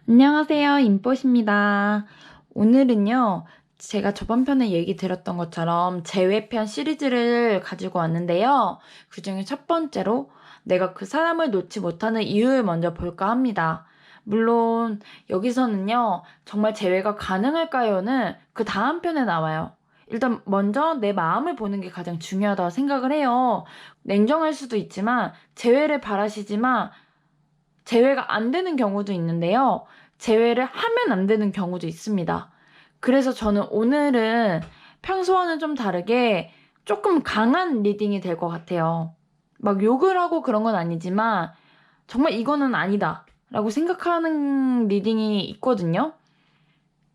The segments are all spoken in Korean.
안녕하세요. 인뽀입니다. 오늘은요, 제가 저번 편에 얘기 드렸던 것처럼 재회편 시리즈를 가지고 왔는데요. 그중에 첫 번째로 내가 그 사람을 놓지 못하는 이유를 먼저 볼까 합니다. 물론 여기서는요, 정말 재회가 가능할까요는 그 다음 편에 나와요. 일단 먼저 내 마음을 보는 게 가장 중요하다고 생각을 해요. 냉정할 수도 있지만 재회를 바라시지만 재회가 안 되는 경우도 있는데요. 재회를 하면 안 되는 경우도 있습니다. 그래서 저는 오늘은 평소와는 좀 다르게 조금 강한 리딩이 될 것 같아요. 막 욕을 하고 그런 건 아니지만 정말 이거는 아니다 라고 생각하는 리딩이 있거든요.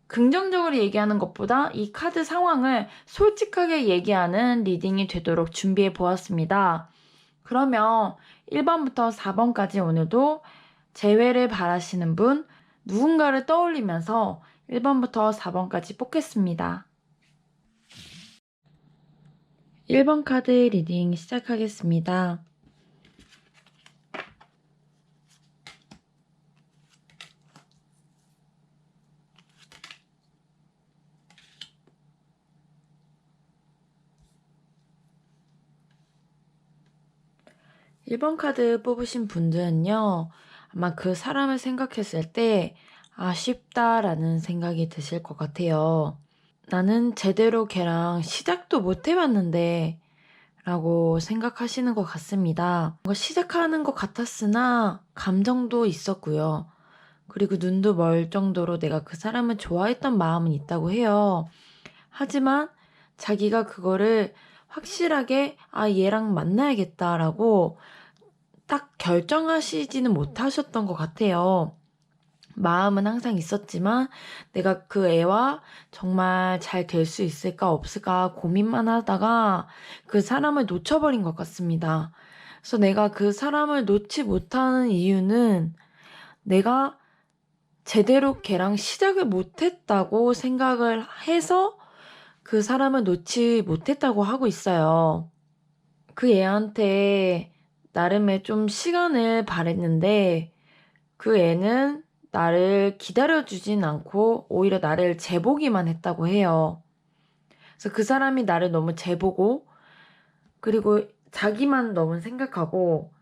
긍정적으로 얘기하는 것보다 이 카드 상황을 솔직하게 얘기하는 리딩이 되도록 준비해 보았습니다. 그러면 1번부터 4번까지 오늘도 재회를 바라시는 분, 누군가를 떠올리면서 1번부터 4번까지 뽑겠습니다. 1번 카드 리딩 시작하겠습니다. 1번 카드 뽑으신 분들은요, 아마 그 사람을 생각했을 때 아쉽다라는 생각이 드실 것 같아요. 나는 제대로 걔랑 시작도 못 해봤는데 라고 생각하시는 것 같습니다. 뭔가 시작하는 것 같았으나 감정도 있었고요. 그리고 눈도 멀 정도로 내가 그 사람을 좋아했던 마음은 있다고 해요. 하지만 자기가 그거를 확실하게 얘랑 만나야겠다라고 딱 결정하시지는 못하셨던 것 같아요. 마음은 항상 있었지만 내가 그 애와 정말 잘 될 수 있을까 없을까 고민만 하다가 그 사람을 놓쳐버린 것 같습니다. 그래서 내가 그 사람을 놓지 못하는 이유는 내가 제대로 걔랑 시작을 못했다고 생각을 해서 그 사람을 놓지 못했다고 하고 있어요. 그 애한테 나름의 좀 시간을 바랬는데 그 애는 나를 기다려주진 않고 오히려 나를 재보기만 했다고 해요. 그래서 그 사람이 나를 너무 재보고 그리고 자기만 너무 생각하고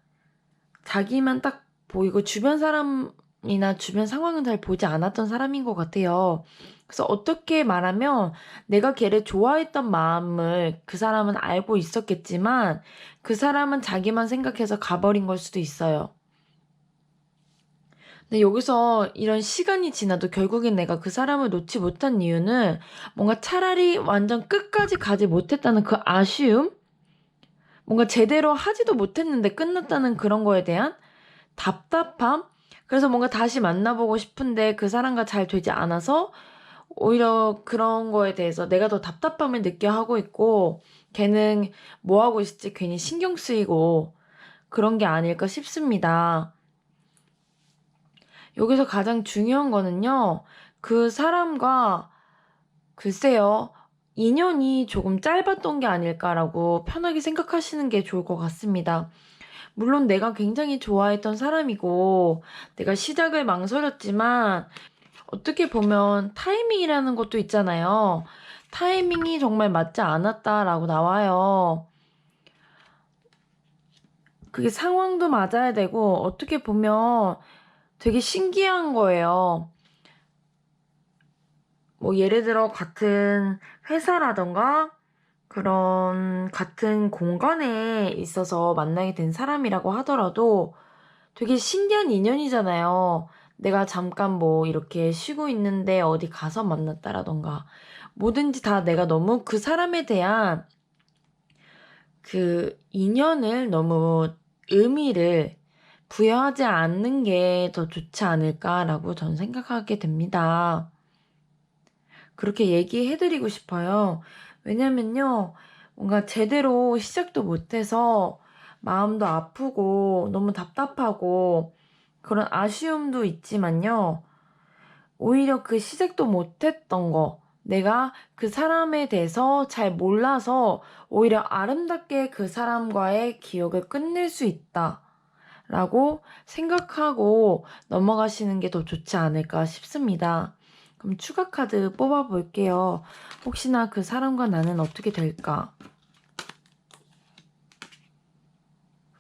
자기만 딱 보이고 주변 사람이나 주변 상황은 잘 보지 않았던 사람인 것 같아요. 그래서 어떻게 말하면 내가 걔를 좋아했던 마음을 그 사람은 알고 있었겠지만 그 사람은 자기만 생각해서 가버린 걸 수도 있어요. 근데 여기서 이런 시간이 지나도 결국엔 내가 그 사람을 놓지 못한 이유는 뭔가 차라리 완전 끝까지 가지 못했다는 그 아쉬움? 뭔가 제대로 하지도 못했는데 끝났다는 그런 거에 대한 답답함? 그래서 뭔가 다시 만나보고 싶은데 그 사람과 잘 되지 않아서 오히려 그런 거에 대해서 내가 더 답답함을 느껴 하고 있고 걔는 뭐 하고 있을지 괜히 신경 쓰이고 그런 게 아닐까 싶습니다. 여기서 가장 중요한 거는요, 그 사람과 글쎄요, 인연이 조금 짧았던 게 아닐까라고 편하게 생각하시는 게 좋을 것 같습니다. 물론 내가 굉장히 좋아했던 사람이고, 내가 시작을 망설였지만, 어떻게 보면 타이밍이라는 것도 있잖아요. 타이밍이 정말 맞지 않았다라고 나와요. 그게 상황도 맞아야 되고, 어떻게 보면 되게 신기한 거예요. 뭐 예를 들어 같은 회사라던가 그런 같은 공간에 있어서 만나게 된 사람이라고 하더라도 되게 신기한 인연이잖아요. 내가 잠깐 뭐 이렇게 쉬고 있는데 어디 가서 만났다라던가 뭐든지 다 내가 너무 그 사람에 대한 그 인연을 너무 의미를 부여하지 않는 게 더 좋지 않을까라고 전 생각하게 됩니다. 그렇게 얘기해드리고 싶어요. 왜냐면요, 뭔가 제대로 시작도 못해서 마음도 아프고 너무 답답하고 그런 아쉬움도 있지만요, 오히려 그 시작도 못했던 거, 내가 그 사람에 대해서 잘 몰라서 오히려 아름답게 그 사람과의 기억을 끝낼 수 있다. 라고 생각하고 넘어가시는 게 더 좋지 않을까 싶습니다. 그럼 추가 카드 뽑아볼게요. 혹시나 그 사람과 나는 어떻게 될까?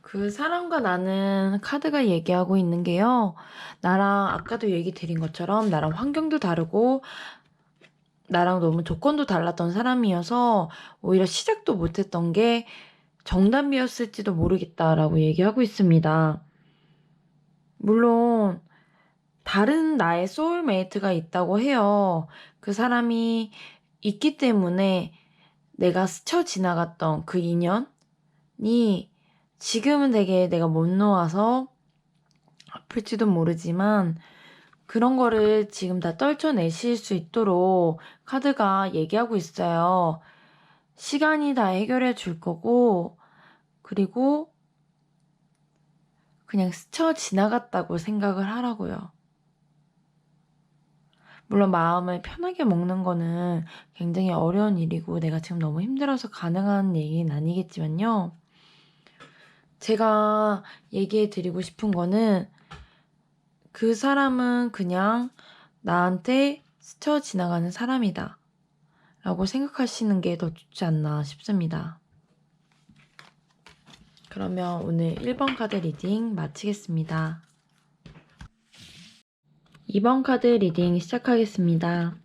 그 사람과 나는 카드가 얘기하고 있는 게요. 나랑 아까도 얘기 드린 것처럼 나랑 환경도 다르고 나랑 너무 조건도 달랐던 사람이어서 오히려 시작도 못했던 게 정답이었을지도 모르겠다라고 얘기하고 있습니다. 물론 다른 나의 소울메이트가 있다고 해요. 그 사람이 있기 때문에 내가 스쳐 지나갔던 그 인연이 지금은 되게 내가 못 놓아서 아플지도 모르지만 그런 거를 지금 다 떨쳐내실 수 있도록 카드가 얘기하고 있어요. 시간이 다 해결해 줄 거고, 그리고 그냥 스쳐 지나갔다고 생각을 하라고요. 물론 마음을 편하게 먹는 거는 굉장히 어려운 일이고 내가 지금 너무 힘들어서 가능한 얘기는 아니겠지만요. 제가 얘기해 드리고 싶은 거는 그 사람은 그냥 나한테 스쳐 지나가는 사람이다 라고 생각하시는 게 더 좋지 않나 싶습니다. 그러면 오늘 1번 카드 리딩 마치겠습니다. 2번 카드 리딩 시작하겠습니다.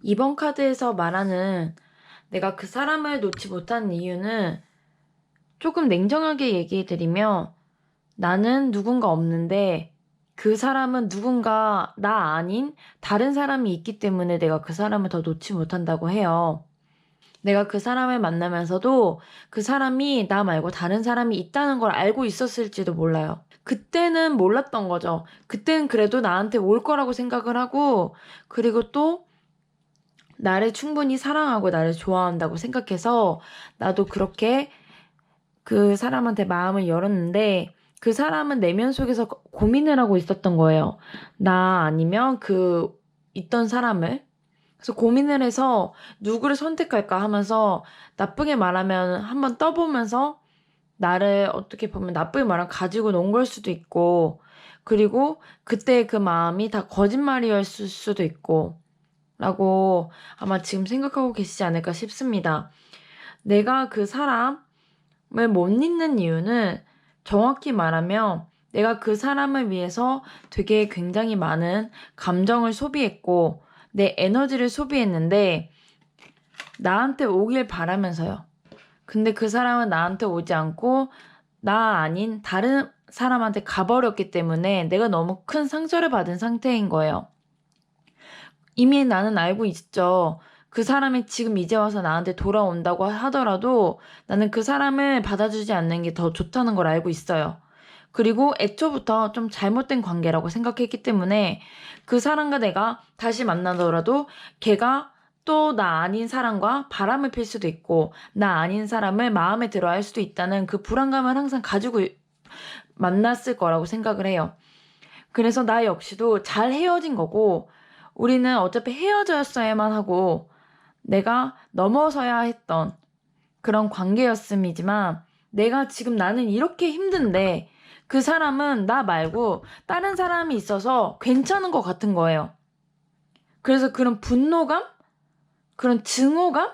2번 카드에서 말하는 내가 그 사람을 놓지 못한 이유는 조금 냉정하게 얘기해드리면 나는 누군가 없는데 그 사람은 누군가 나 아닌 다른 사람이 있기 때문에 내가 그 사람을 더 놓지 못한다고 해요. 내가 그 사람을 만나면서도 그 사람이 나 말고 다른 사람이 있다는 걸 알고 있었을지도 몰라요. 그때는 몰랐던 거죠. 그때는 그래도 나한테 올 거라고 생각을 하고 그리고 또 나를 충분히 사랑하고 나를 좋아한다고 생각해서 나도 그렇게 그 사람한테 마음을 열었는데 그 사람은 내면 속에서 고민을 하고 있었던 거예요. 나 아니면 그 있던 사람을. 그래서 고민을 해서 누구를 선택할까 하면서 나쁘게 말하면 한번 떠보면서 나를 어떻게 보면 나쁘게 말하면 가지고 논 걸 수도 있고 그리고 그때 그 마음이 다 거짓말이었을 수도 있고 라고 아마 지금 생각하고 계시지 않을까 싶습니다. 내가 그 사람을 못 잊는 이유는 정확히 말하면 내가 그 사람을 위해서 되게 굉장히 많은 감정을 소비했고 내 에너지를 소비했는데 나한테 오길 바라면서요. 근데 그 사람은 나한테 오지 않고 나 아닌 다른 사람한테 가버렸기 때문에 내가 너무 큰 상처를 받은 상태인 거예요. 이미 나는 알고 있죠. 그 사람이 지금 이제 와서 나한테 돌아온다고 하더라도 나는 그 사람을 받아주지 않는 게 더 좋다는 걸 알고 있어요. 그리고 애초부터 좀 잘못된 관계라고 생각했기 때문에 그 사람과 내가 다시 만나더라도 걔가 또 나 아닌 사람과 바람을 필 수도 있고 나 아닌 사람을 마음에 들어 할 수도 있다는 그 불안감을 항상 가지고 만났을 거라고 생각을 해요. 그래서 나 역시도 잘 헤어진 거고 우리는 어차피 헤어졌어야만 하고 내가 넘어서야 했던 그런 관계였음이지만 내가 지금 나는 이렇게 힘든데 그 사람은 나 말고 다른 사람이 있어서 괜찮은 것 같은 거예요. 그래서 그런 분노감? 그런 증오감?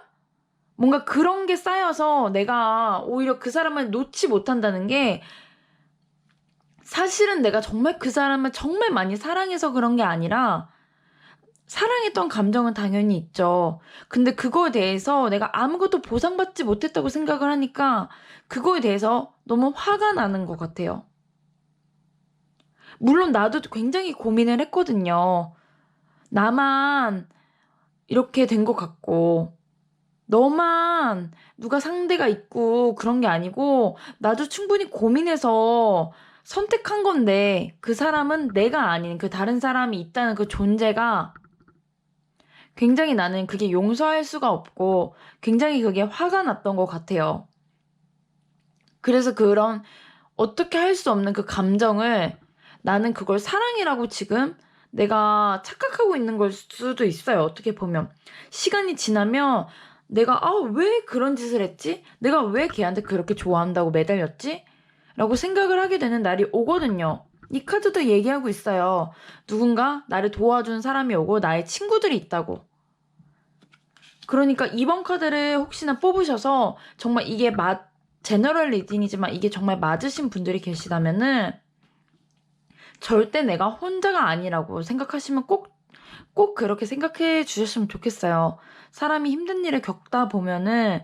뭔가 그런 게 쌓여서 내가 오히려 그 사람을 놓지 못한다는 게 사실은 내가 정말 그 사람을 정말 많이 사랑해서 그런 게 아니라 사랑했던 감정은 당연히 있죠. 근데 그거에 대해서 내가 아무것도 보상받지 못했다고 생각을 하니까 그거에 대해서 너무 화가 나는 것 같아요. 물론 나도 굉장히 고민을 했거든요. 나만 이렇게 된 것 같고, 너만 누가 상대가 있고 그런 게 아니고, 나도 충분히 고민해서 선택한 건데, 그 사람은 내가 아닌 그 다른 사람이 있다는 그 존재가 굉장히 나는 그게 용서할 수가 없고 굉장히 그게 화가 났던 것 같아요. 그래서 어떻게 할 수 없는 그 감정을 나는 그걸 사랑이라고 지금 내가 착각하고 있는 걸 수도 있어요, 어떻게 보면. 시간이 지나면 내가 왜 그런 짓을 했지? 내가 왜 걔한테 그렇게 좋아한다고 매달렸지? 라고 생각을 하게 되는 날이 오거든요. 이 카드도 얘기하고 있어요. 누군가 나를 도와준 사람이 오고 나의 친구들이 있다고. 그러니까 이번 카드를 혹시나 뽑으셔서 정말 이게 제너럴 리딩이지만 이게 정말 맞으신 분들이 계시다면은 절대 내가 혼자가 아니라고 생각하시면 꼭 그렇게 생각해 주셨으면 좋겠어요. 사람이 힘든 일을 겪다 보면은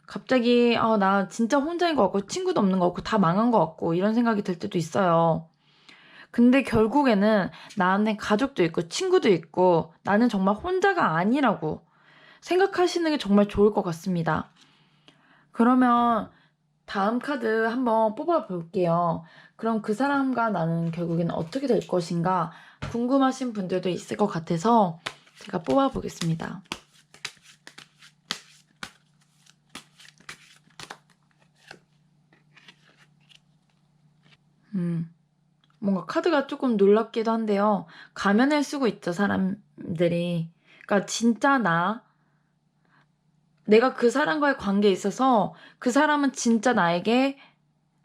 갑자기 나 진짜 혼자인 것 같고 친구도 없는 것 같고 다 망한 것 같고 이런 생각이 들 때도 있어요. 근데 결국에는 나한테 가족도 있고 친구도 있고 나는 정말 혼자가 아니라고 생각하시는 게 정말 좋을 것 같습니다. 그러면 다음 카드 한번 뽑아 볼게요. 그럼 그 사람과 나는 결국엔 어떻게 될 것인가 궁금하신 분들도 있을 것 같아서 제가 뽑아 보겠습니다. 뭔가 카드가 조금 놀랍기도 한데요. 가면을 쓰고 있죠, 사람들이. 그러니까 진짜 내가 그 사람과의 관계에 있어서 그 사람은 진짜 나에게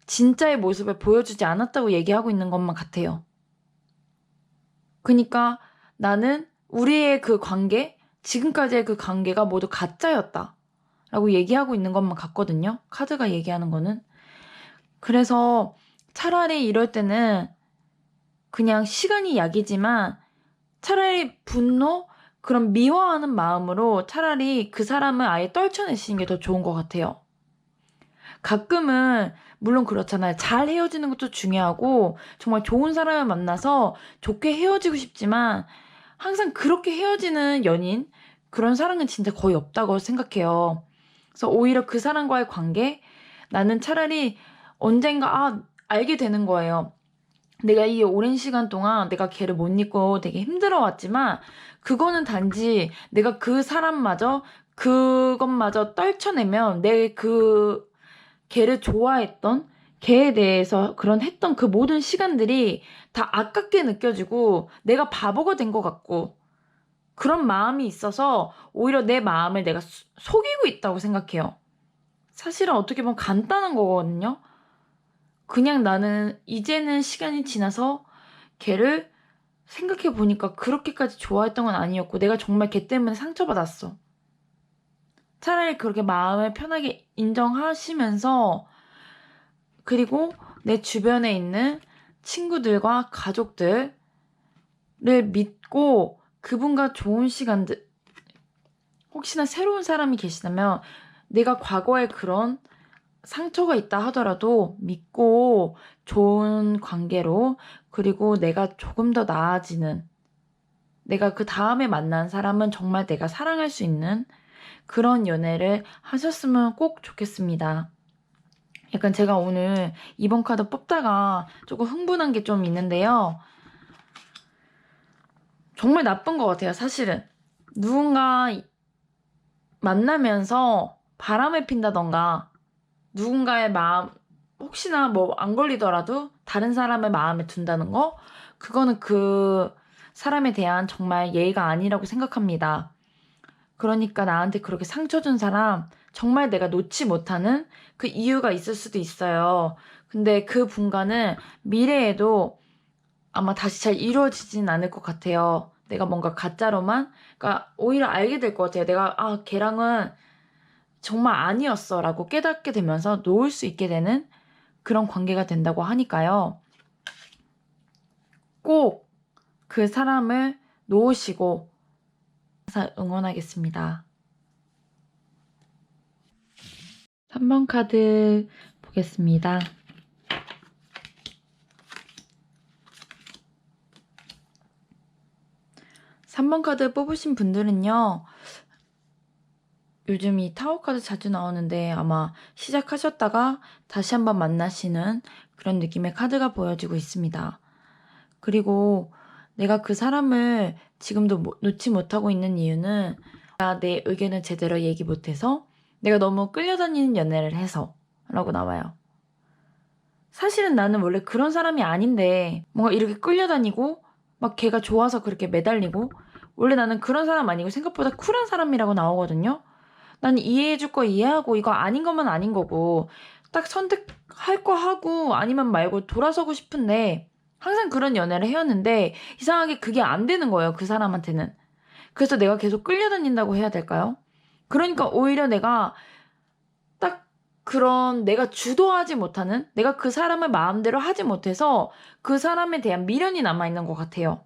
진짜의 모습을 보여주지 않았다고 얘기하고 있는 것만 같아요. 그러니까 나는 우리의 그 관계, 지금까지의 그 관계가 모두 가짜였다 라고 얘기하고 있는 것만 같거든요. 카드가 얘기하는 거는. 그래서 차라리 이럴 때는 그냥 시간이 약이지만 차라리 분노, 그런 미워하는 마음으로 차라리 그 사람을 아예 떨쳐내시는 게 더 좋은 것 같아요. 가끔은 물론 그렇잖아요. 잘 헤어지는 것도 중요하고 정말 좋은 사람을 만나서 좋게 헤어지고 싶지만 항상 그렇게 헤어지는 연인, 그런 사랑은 진짜 거의 없다고 생각해요. 그래서 오히려 그 사람과의 관계, 나는 차라리 언젠가 알게 되는 거예요. 내가 이 오랜 시간 동안 내가 걔를 못 잊고 되게 힘들어왔지만 그거는 단지 내가 그 사람마저 그것마저 떨쳐내면 내 걔를 좋아했던 걔에 대해서 그런 했던 그 모든 시간들이 다 아깝게 느껴지고 내가 바보가 된 것 같고 그런 마음이 있어서 오히려 내 마음을 내가 속이고 있다고 생각해요. 사실은 어떻게 보면 간단한 거거든요. 그냥 나는 이제는 시간이 지나서 걔를 생각해 보니까 그렇게까지 좋아했던 건 아니었고 내가 정말 걔 때문에 상처받았어. 차라리 그렇게 마음을 편하게 인정하시면서 그리고 내 주변에 있는 친구들과 가족들을 믿고 그분과 좋은 시간들, 혹시나 새로운 사람이 계시다면 내가 과거에 그런 상처가 있다 하더라도 믿고 좋은 관계로 그리고 내가 조금 더 나아지는 내가 그 다음에 만난 사람은 정말 내가 사랑할 수 있는 그런 연애를 하셨으면 꼭 좋겠습니다. 약간 제가 오늘 이번 카드 뽑다가 조금 흥분한 게 좀 있는데요. 정말 나쁜 것 같아요, 사실은. 누군가 만나면서 바람을 핀다던가 누군가의 마음, 혹시나 뭐 안 걸리더라도 다른 사람의 마음에 둔다는 거? 그거는 그 사람에 대한 정말 예의가 아니라고 생각합니다. 그러니까 나한테 그렇게 상처 준 사람 정말 내가 놓지 못하는 그 이유가 있을 수도 있어요. 근데 그 분과는 미래에도 아마 다시 잘 이루어지진 않을 것 같아요. 내가 뭔가 가짜로만, 그러니까 오히려 알게 될 것 같아요. 내가 걔랑은 정말 아니었어 라고 깨닫게 되면서 놓을 수 있게 되는 그런 관계가 된다고 하니까요. 꼭 그 사람을 놓으시고 항상 응원하겠습니다. 3번 카드 보겠습니다. 3번 카드 뽑으신 분들은요. 요즘 이 타워 카드 자주 나오는데 아마 시작하셨다가 다시 한번 만나시는 그런 느낌의 카드가 보여지고 있습니다. 그리고 내가 그 사람을 지금도 놓지 못하고 있는 이유는 내가 내 의견을 제대로 얘기 못해서 내가 너무 끌려다니는 연애를 해서 라고 나와요. 사실은 나는 원래 그런 사람이 아닌데 뭔가 이렇게 끌려다니고 막 걔가 좋아서 그렇게 매달리고, 원래 나는 그런 사람 아니고 생각보다 쿨한 사람이라고 나오거든요. 난 이해해줄 거 이해하고 이거 아닌 거면 아닌 거고 딱 선택할 거 하고 아니면 말고 돌아서고 싶은데 항상 그런 연애를 해왔는데 이상하게 그게 안 되는 거예요, 그 사람한테는. 그래서 내가 계속 끌려다닌다고 해야 될까요? 그러니까 오히려 내가 딱 그런 내가 주도하지 못하는, 내가 그 사람을 마음대로 하지 못해서 그 사람에 대한 미련이 남아있는 것 같아요.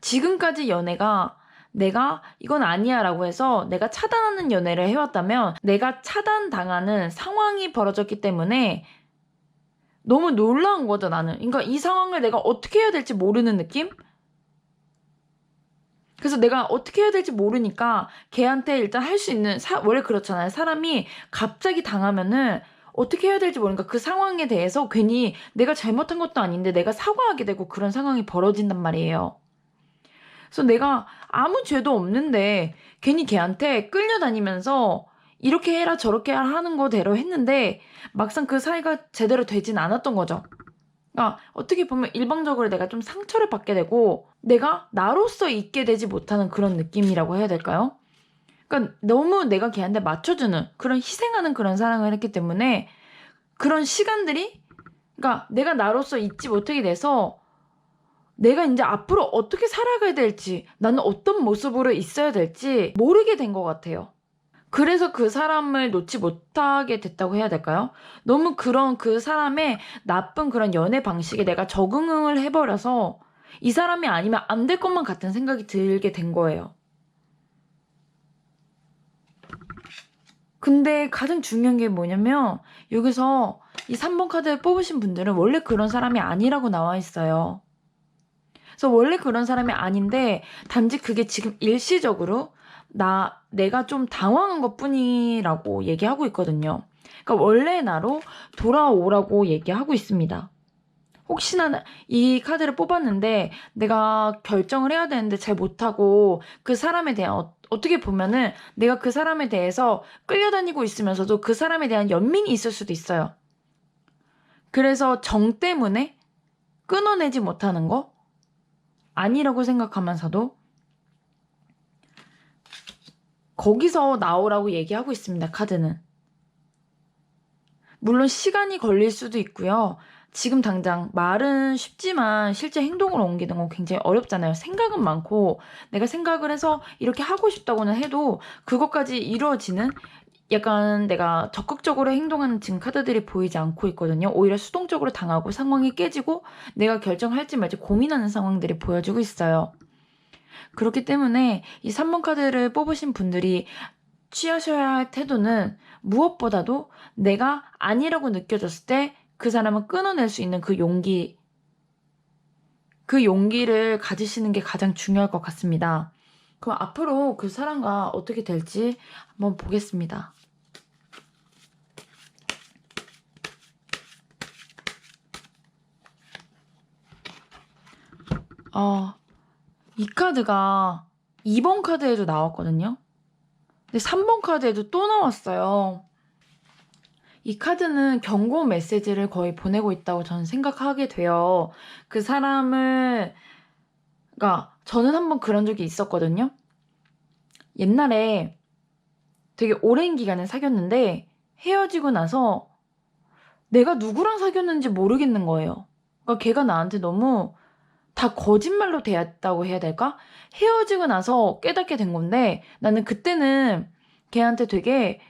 지금까지 연애가 내가 이건 아니야 라고 해서 내가 차단하는 연애를 해왔다면 내가 차단당하는 상황이 벌어졌기 때문에 너무 놀라운 거죠, 나는. 그러니까 이 상황을 내가 어떻게 해야 될지 모르는 느낌? 그래서 내가 어떻게 해야 될지 모르니까 걔한테 일단 할 수 있는, 원래 그렇잖아요. 사람이 갑자기 당하면은 어떻게 해야 될지 모르니까 그 상황에 대해서 괜히 내가 잘못한 것도 아닌데 내가 사과하게 되고 그런 상황이 벌어진단 말이에요. 그래서 내가 아무 죄도 없는데 괜히 걔한테 끌려다니면서 이렇게 해라 저렇게 해라 하는 거대로 했는데 막상 그 사이가 제대로 되진 않았던 거죠. 그러니까 어떻게 보면 일방적으로 내가 좀 상처를 받게 되고 내가 나로서 있게 되지 못하는 그런 느낌이라고 해야 될까요? 그러니까 너무 내가 걔한테 맞춰주는 그런 희생하는 그런 사랑을 했기 때문에 그런 시간들이, 그러니까 내가 나로서 있지 못하게 돼서 내가 이제 앞으로 어떻게 살아가야 될지, 나는 어떤 모습으로 있어야 될지 모르게 된 것 같아요. 그래서 그 사람을 놓지 못하게 됐다고 해야 될까요? 너무 그런 그 사람의 나쁜 그런 연애 방식에 내가 적응을 해버려서 이 사람이 아니면 안 될 것만 같은 생각이 들게 된 거예요. 근데 가장 중요한 게 뭐냐면 여기서 이 3번 카드를 뽑으신 분들은 원래 그런 사람이 아니라고 나와 있어요. 그래서 원래 그런 사람이 아닌데 단지 그게 지금 일시적으로 내가 좀 당황한 것뿐이라고 얘기하고 있거든요. 그러니까 원래 나로 돌아오라고 얘기하고 있습니다. 혹시나 이 카드를 뽑았는데 내가 결정을 해야 되는데 잘 못하고 그 사람에 대한 어떻게 보면은 내가 그 사람에 대해서 끌려다니고 있으면서도 그 사람에 대한 연민이 있을 수도 있어요. 그래서 정 때문에 끊어내지 못하는 거 아니라고 생각하면서도 거기서 나오라고 얘기하고 있습니다, 카드는. 물론 시간이 걸릴 수도 있고요. 지금 당장 말은 쉽지만 실제 행동으로 옮기는 건 굉장히 어렵잖아요. 생각은 많고 내가 생각을 해서 이렇게 하고 싶다고는 해도 그것까지 이루어지는, 약간 내가 적극적으로 행동하는 지금 카드들이 보이지 않고 있거든요. 오히려 수동적으로 당하고 상황이 깨지고 내가 결정할지 말지 고민하는 상황들이 보여지고 있어요. 그렇기 때문에 이 3번 카드를 뽑으신 분들이 취하셔야 할 태도는 무엇보다도 내가 아니라고 느껴졌을 때 그 사람을 끊어낼 수 있는 그 용기를 가지시는 게 가장 중요할 것 같습니다. 그럼 앞으로 그 사람과 어떻게 될지 한번 보겠습니다. 이 카드가 2번 카드에도 나왔거든요. 근데 3번 카드에도 또 나왔어요. 이 카드는 경고 메시지를 거의 보내고 있다고 저는 생각하게 돼요. 그 사람을, 그러니까 저는 한번 그런 적이 있었거든요. 옛날에 되게 오랜 기간을 사귀었는데 헤어지고 나서 내가 누구랑 사귀었는지 모르겠는 거예요. 그러니까 걔가 나한테 너무 다 거짓말로 대했다고 해야 될까? 헤어지고 나서 깨닫게 된 건데 나는 그때는 걔한테 되게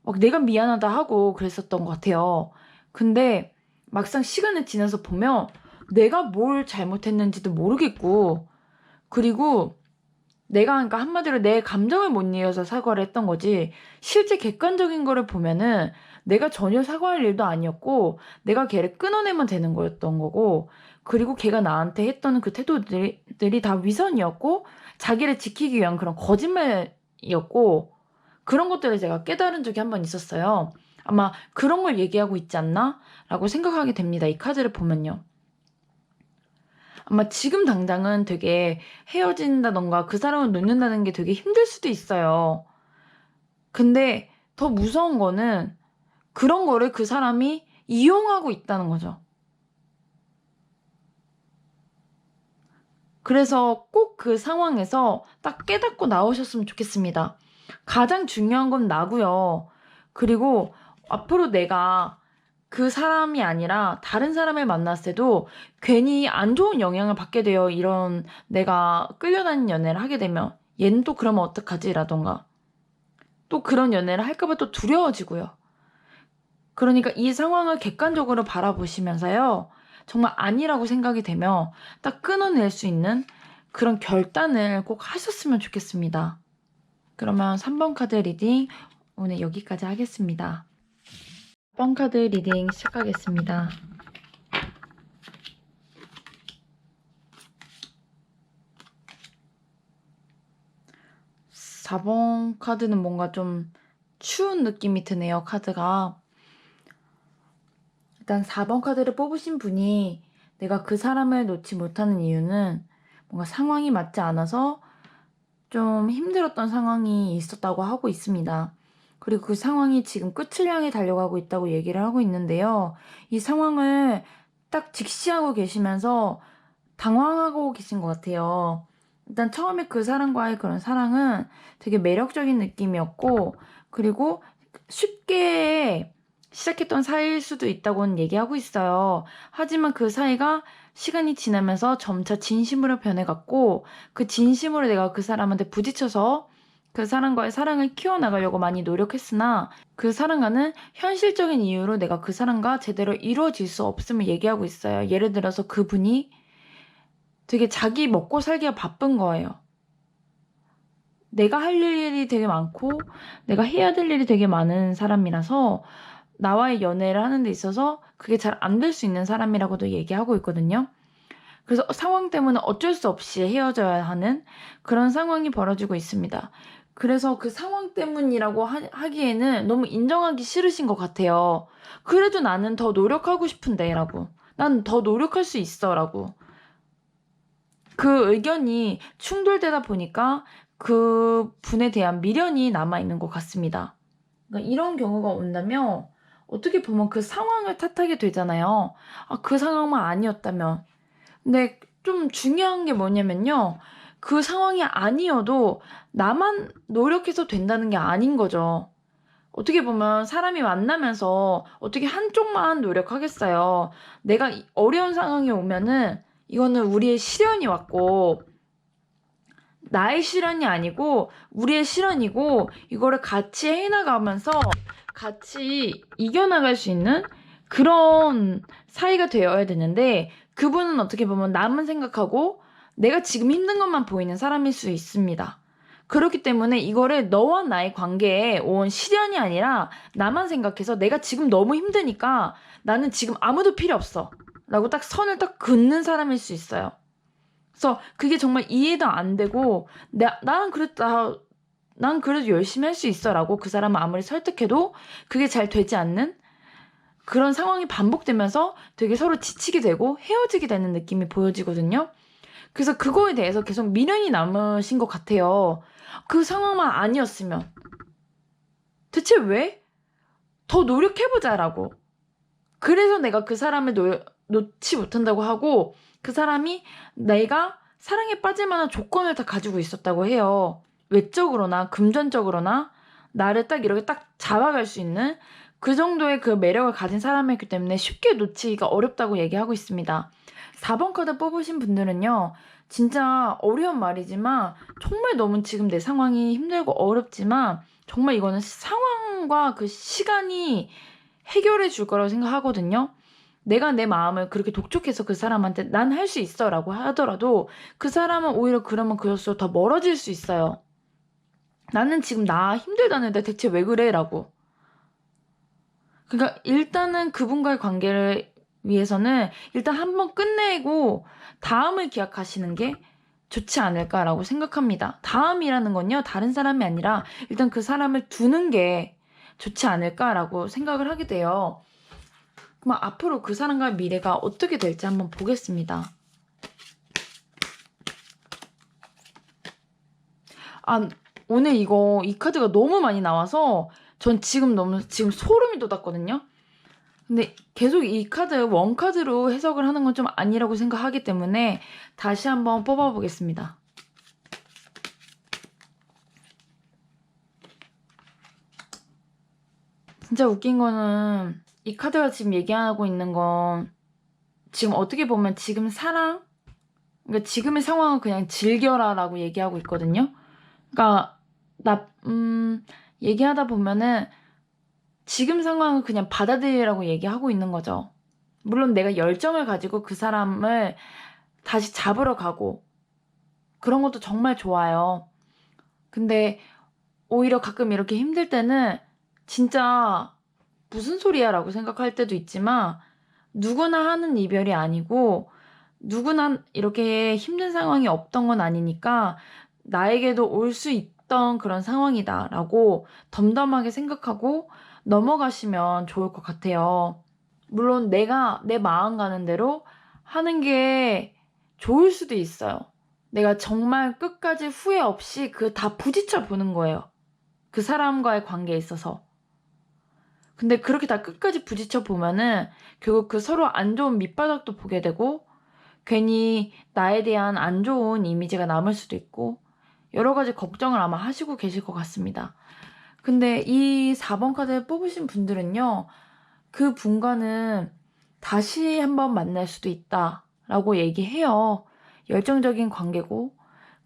막 내가 미안하다 하고 그랬었던 것 같아요. 근데 막상 시간이 지나서 보면 내가 뭘 잘못했는지도 모르겠고, 그리고 내가, 그러니까 한마디로 내 감정을 못 이어서 사과를 했던 거지 실제 객관적인 거를 보면은 내가 전혀 사과할 일도 아니었고 내가 걔를 끊어내면 되는 거였던 거고, 그리고 걔가 나한테 했던 그 태도들이 다 위선이었고 자기를 지키기 위한 그런 거짓말이었고, 그런 것들을 제가 깨달은 적이 한 번 있었어요. 아마 그런 걸 얘기하고 있지 않나? 라고 생각하게 됩니다. 이 카드를 보면요. 아마 지금 당장은 되게 헤어진다던가 그 사람을 놓는다는 게 되게 힘들 수도 있어요. 근데 더 무서운 거는 그런 거를 그 사람이 이용하고 있다는 거죠. 그래서 꼭 그 상황에서 딱 깨닫고 나오셨으면 좋겠습니다. 가장 중요한 건 나고요. 그리고 앞으로 내가 그 사람이 아니라 다른 사람을 만났을 때도 괜히 안 좋은 영향을 받게 돼요. 이런 내가 끌려다니는 연애를 하게 되면 얘는 또 그러면 어떡하지? 라던가 또 그런 연애를 할까 봐 또 두려워지고요. 그러니까 이 상황을 객관적으로 바라보시면서요. 정말 아니라고 생각이 되면 딱 끊어낼 수 있는 그런 결단을 꼭 하셨으면 좋겠습니다. 그러면 3번 카드 리딩 오늘 여기까지 하겠습니다. 4번 카드 리딩 시작하겠습니다. 4번 카드는 뭔가 좀 추운 느낌이 드네요, 카드가. 일단 4번 카드를 뽑으신 분이 내가 그 사람을 놓지 못하는 이유는 뭔가 상황이 맞지 않아서 좀 힘들었던 상황이 있었다고 하고 있습니다. 그리고 그 상황이 지금 끝을 향해 달려가고 있다고 얘기를 하고 있는데요. 이 상황을 딱 직시하고 계시면서 당황하고 계신 것 같아요. 일단 처음에 그 사람과의 그런 사랑은 되게 매력적인 느낌이었고, 그리고 쉽게 시작했던 사이일 수도 있다고는 얘기하고 있어요. 하지만 그 사이가 시간이 지나면서 점차 진심으로 변해갔고, 그 진심으로 내가 그 사람한테 부딪혀서 그 사람과의 사랑을 키워나가려고 많이 노력했으나 그 사랑과는 현실적인 이유로 내가 그 사람과 제대로 이루어질 수 없음을 얘기하고 있어요. 예를 들어서 그분이 되게 자기 먹고 살기가 바쁜 거예요. 내가 할 일이 되게 많고 내가 해야 될 일이 되게 많은 사람이라서 나와의 연애를 하는 데 있어서 그게 잘 안 될 수 있는 사람이라고도 얘기하고 있거든요. 그래서 상황 때문에 어쩔 수 없이 헤어져야 하는 그런 상황이 벌어지고 있습니다. 그래서 그 상황 때문이라고 하기에는 너무 인정하기 싫으신 것 같아요. 그래도 나는 더 노력하고 싶은데 라고. 난 더 노력할 수 있어 라고. 그 의견이 충돌되다 보니까 그 분에 대한 미련이 남아있는 것 같습니다. 그러니까 이런 경우가 온다면 어떻게 보면 그 상황을 탓하게 되잖아요. 아, 그 상황만 아니었다면. 근데 좀 중요한 게 뭐냐면요. 그 상황이 아니어도 나만 노력해서 된다는 게 아닌 거죠. 어떻게 보면 사람이 만나면서 어떻게 한쪽만 노력하겠어요. 내가 어려운 상황이 오면은 이거는 우리의 시련이 왔고 나의 시련이 아니고 우리의 시련이고 이거를 같이 해나가면서 같이 이겨나갈 수 있는 그런 사이가 되어야 되는데 그분은 어떻게 보면 남은 생각하고 내가 지금 힘든 것만 보이는 사람일 수 있습니다. 그렇기 때문에 이거를 너와 나의 관계에 온 시련이 아니라 나만 생각해서 내가 지금 너무 힘드니까 나는 지금 아무도 필요 없어 라고 딱 선을 딱 긋는 사람일 수 있어요. 그래서 그게 정말 이해도 안 되고 난 그래도 열심히 할 수 있어 라고 그 사람을 아무리 설득해도 그게 잘 되지 않는 그런 상황이 반복되면서 되게 서로 지치게 되고 헤어지게 되는 느낌이 보여지거든요. 그래서 그거에 대해서 계속 미련이 남으신 것 같아요. 그 상황만 아니었으면 대체 왜? 더 노력해보자라고. 그래서 내가 그 사람을 놓지 못한다고 하고 그 사람이 내가 사랑에 빠질 만한 조건을 다 가지고 있었다고 해요. 외적으로나 금전적으로나 나를 딱 이렇게 딱 잡아갈 수 있는 그 정도의 그 매력을 가진 사람이기 때문에 쉽게 놓치기가 어렵다고 얘기하고 있습니다. 4번 카드 뽑으신 분들은요. 진짜 어려운 말이지만 정말 너무 지금 내 상황이 힘들고 어렵지만 정말 이거는 상황과 그 시간이 해결해 줄 거라고 생각하거든요. 내가 내 마음을 그렇게 독촉해서 그 사람한테 난 할 수 있어 라고 하더라도 그 사람은 오히려 그러면 그럴수록 더 멀어질 수 있어요. 나는 지금 나 힘들다는데 대체 왜 그래? 라고. 그러니까 일단은 그분과의 관계를 위해서는 일단 한번 끝내고 다음을 기약하시는 게 좋지 않을까라고 생각합니다. 다음이라는 건요, 다른 사람이 아니라 일단 그 사람을 두는 게 좋지 않을까라고 생각을 하게 돼요. 그럼 앞으로 그 사람과의 미래가 어떻게 될지 한번 보겠습니다. 아, 오늘 이 카드가 너무 많이 나와서 전 지금 지금 소름이 돋았거든요. 근데 계속 이 카드 원카드로 해석을 하는 건 좀 아니라고 생각하기 때문에 다시 한번 뽑아 보겠습니다. 진짜 웃긴 거는 이 카드가 지금 얘기하고 있는 건 지금 어떻게 보면 지금 사랑? 그러니까 지금의 상황을 그냥 즐겨라라고 얘기하고 있거든요. 그러니까 나 얘기하다 보면은 지금 상황을 그냥 받아들이라고 얘기하고 있는 거죠. 물론 내가 열정을 가지고 그 사람을 다시 잡으러 가고 그런 것도 정말 좋아요. 근데 오히려 가끔 이렇게 힘들 때는 진짜 '무슨 소리야.'라고 생각할 때도 있지만 누구나 하는 이별이 아니고 누구나 이렇게 힘든 상황이 없던 건 아니니까 '나에게도 올 수 있던 그런 상황이다.'라고 덤덤하게 생각하고 넘어가시면 좋을 것 같아요. 물론 내가 내 마음 가는 대로 하는 게 좋을 수도 있어요. 내가 정말 끝까지 후회 없이 다 부딪혀 보는 거예요, 그 사람과의 관계에 있어서. 근데 그렇게 다 끝까지 부딪혀 보면은 결국 그 서로 안 좋은 밑바닥도 보게 되고 괜히 나에 대한 안 좋은 이미지가 남을 수도 있고 여러 가지 걱정을 아마 하시고 계실 것 같습니다. 근데 이 4번 카드를 뽑으신 분들은요. 그분과는 다시 한번 만날 수도 있다라고 얘기해요. 열정적인 관계고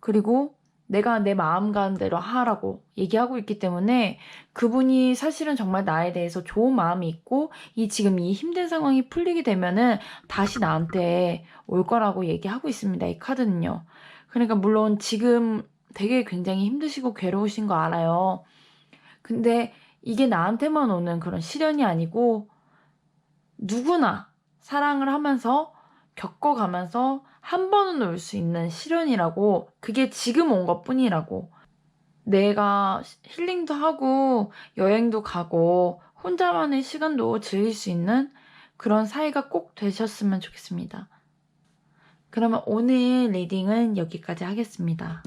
그리고 내가 내 마음 가는 대로 하라고 얘기하고 있기 때문에 그분이 사실은 정말 나에 대해서 좋은 마음이 있고 지금 이 힘든 상황이 풀리게 되면은 다시 나한테 올 거라고 얘기하고 있습니다, 이 카드는요. 그러니까 물론 지금 되게 굉장히 힘드시고 괴로우신 거 알아요. 근데 이게 나한테만 오는 그런 시련이 아니고 누구나 사랑을 하면서 겪어가면서 한 번은 올 수 있는 시련이라고, 그게 지금 온 것뿐이라고. 내가 힐링도 하고 여행도 가고 혼자만의 시간도 즐길 수 있는 그런 사이가 꼭 되셨으면 좋겠습니다. 그러면 오늘 리딩은 여기까지 하겠습니다.